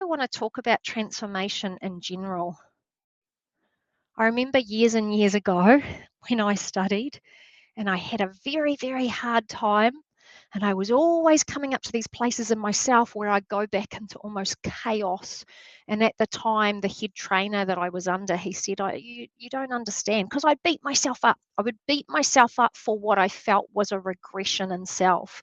I want to talk about transformation in general. I remember years and years ago when I studied and I had a very, very hard time, and I was always coming up to these places in myself where I go back into almost chaos. And at the time, the head trainer that I was under, he said, you don't understand, because I beat myself up. I would beat myself up for what I felt was a regression in self.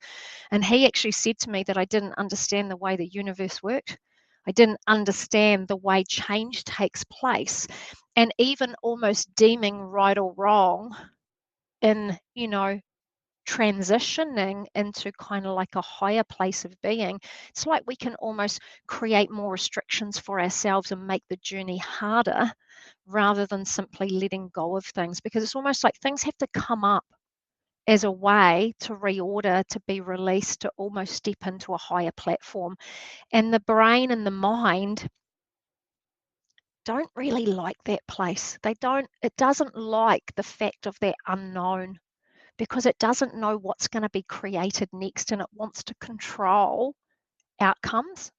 And he actually said to me that I didn't understand the way the universe worked. I didn't understand the way change takes place, and even almost deeming right or wrong in, transitioning into kind of like a higher place of being. It's like we can almost create more restrictions for ourselves and make the journey harder rather than simply letting go of things, because it's almost like things have to come up as a way to reorder, to be released, to almost step into a higher platform. And the brain and the mind don't really like that place. It doesn't like the fact of that unknown, because it doesn't know what's going to be created next, and it wants to control outcomes,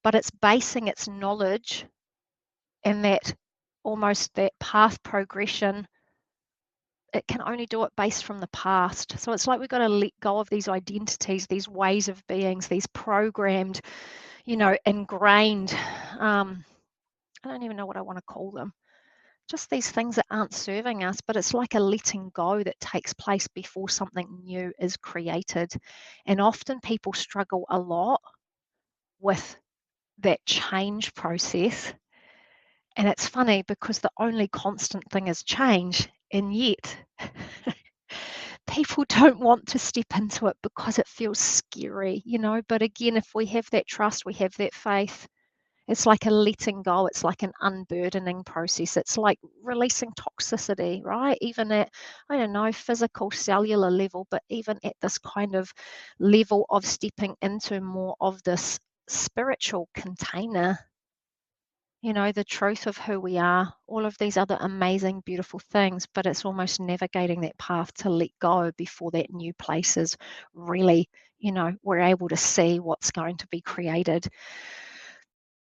but it's basing its knowledge and that almost that path progression. It can only do it based from the past. So it's like we've got to let go of these identities, these ways of beings, these programmed, ingrained, I don't even know what I want to call them. Just these things that aren't serving us, but it's like a letting go that takes place before something new is created. And often people struggle a lot with that change process. And it's funny because the only constant thing is change, and yet people don't want to step into it because it feels scary, But again, if we have that trust, we have that faith, it's like a letting go. It's like an unburdening process. It's like releasing toxicity, right? Even at, I don't know, physical, cellular level, but even at this kind of level of stepping into more of this spiritual container, the truth of who we are, all of these other amazing, beautiful things, but it's almost navigating that path to let go before that new place is really, we're able to see what's going to be created.